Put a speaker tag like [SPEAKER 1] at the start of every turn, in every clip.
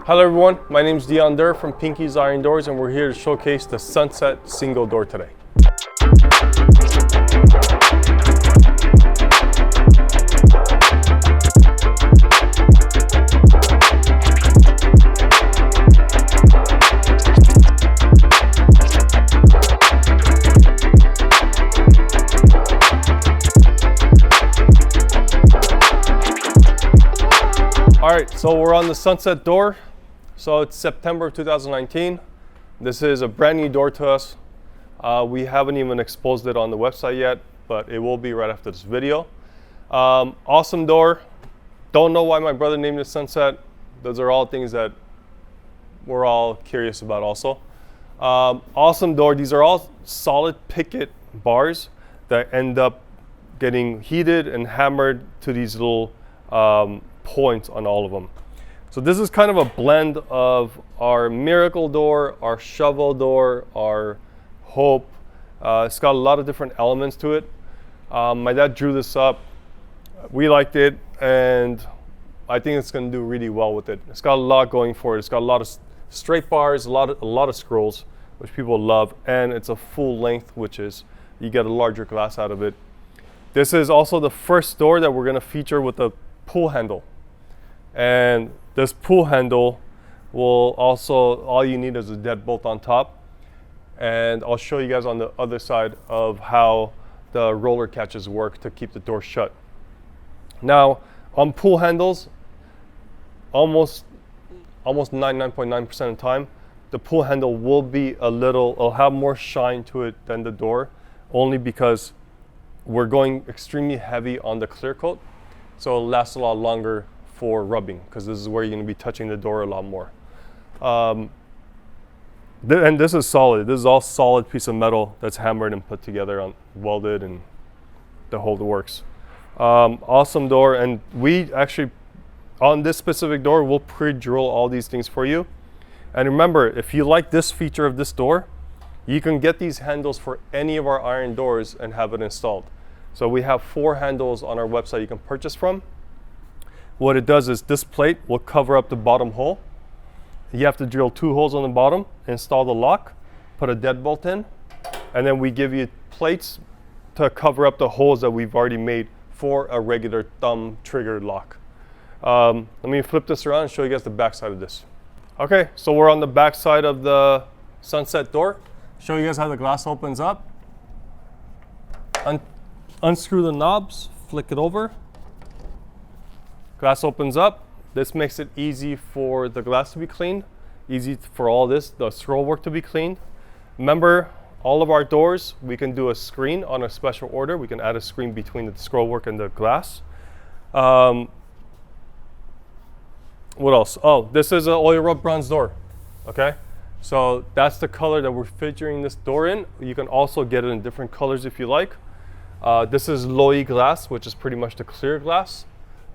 [SPEAKER 1] Hello everyone, my name is Dion Durr from Pinky's Iron Doors, and we're here to showcase the Sunset single door today. All right, so we're on the Sunset door. So it's September of 2019. This is a brand new door to us. We haven't even exposed it on the website yet, but it will be right after this video. Awesome door. Don't know why my brother named it Sunset. Those are all things that we're all curious about also. Awesome door. These are all solid picket bars that end up getting heated and hammered to these little points on all of them. So this is kind of a blend of our miracle door, our shovel door, our hope. It's got a lot of different elements to it. My dad drew this up. We liked it, and I think it's going to do really well with it. It's got a lot going for it. It's got a lot of straight bars, a lot of scrolls, which people love, and it's a full length, which is you get a larger glass out of it. This is also the first door that we're going to feature with a pull handle. And this pull handle will also, all you need is a deadbolt on top. And I'll show you guys on the other side of how the roller catches work to keep the door shut. Now, on pull handles, almost 99.9% of the time, the pull handle will be it'll have more shine to it than the door, only because we're going extremely heavy on the clear coat. So it'll last a lot longer for rubbing, because this is where you're going to be touching the door a lot more. And this is solid. This is all solid piece of metal that's hammered and put together, on welded, and the whole works. Awesome door, and we actually, on this specific door, we'll pre-drill all these things for you. And remember, if you like this feature of this door, you can get these handles for any of our iron doors and have it installed. So we have 4 handles on our website you can purchase from. What it does is this plate will cover up the bottom hole. You have to drill 2 holes on the bottom, install the lock, put a deadbolt in, and then we give you plates to cover up the holes that we've already made for a regular thumb trigger lock. Let me flip this around and show you guys the back side of this. Okay, so we're on the back side of the Sunset door. Show you guys how the glass opens up. Unscrew the knobs, flick it over. Glass opens up. This makes it easy for the glass to be cleaned, easy for all the scroll work to be cleaned. Remember, all of our doors, we can do a screen on a special order. We can add a screen between the scroll work and the glass. What else? Oh, this is an oil rub bronze door. Okay, so that's the color that we're featuring this door in. You can also get it in different colors if you like. This is Loei glass, which is pretty much the clear glass.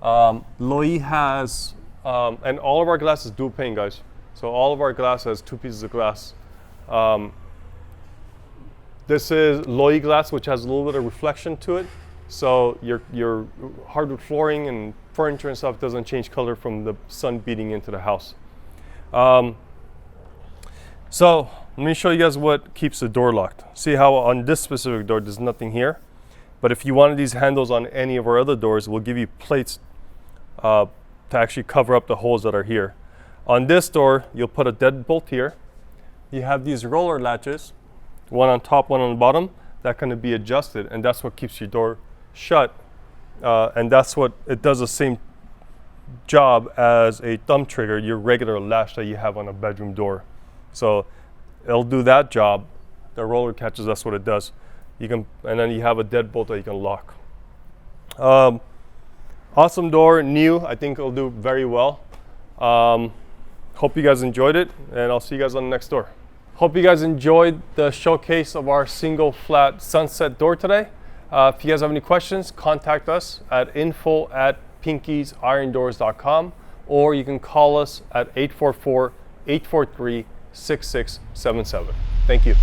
[SPEAKER 1] Loei has, and all of our glass is dual pane, guys. So all of our glass has 2 pieces of glass. This is Loei glass, which has a little bit of reflection to it. So your hardwood flooring and furniture and stuff doesn't change color from the sun beating into the house. So let me show you guys what keeps the door locked. See how on this specific door, there's nothing here. But if you wanted these handles on any of our other doors, we'll give you plates to actually cover up the holes that are here. On this door, you'll put a deadbolt here. You have these roller latches, one on top, one on the bottom, that can be adjusted, and that's what keeps your door shut. And that's what, it does the same job as a thumb trigger, your regular latch that you have on a bedroom door. So it'll do that job. The roller catches, that's what it does. You can, and then you have a deadbolt that you can lock. Awesome door, new. I think it'll do very well. Hope you guys enjoyed it, and I'll see you guys on the next door. Hope you guys enjoyed the showcase of our single flat Sunset door today. If you guys have any questions, contact us at info@pinkiesIrondoors.com, or you can call us at 844-843-6677. Thank you.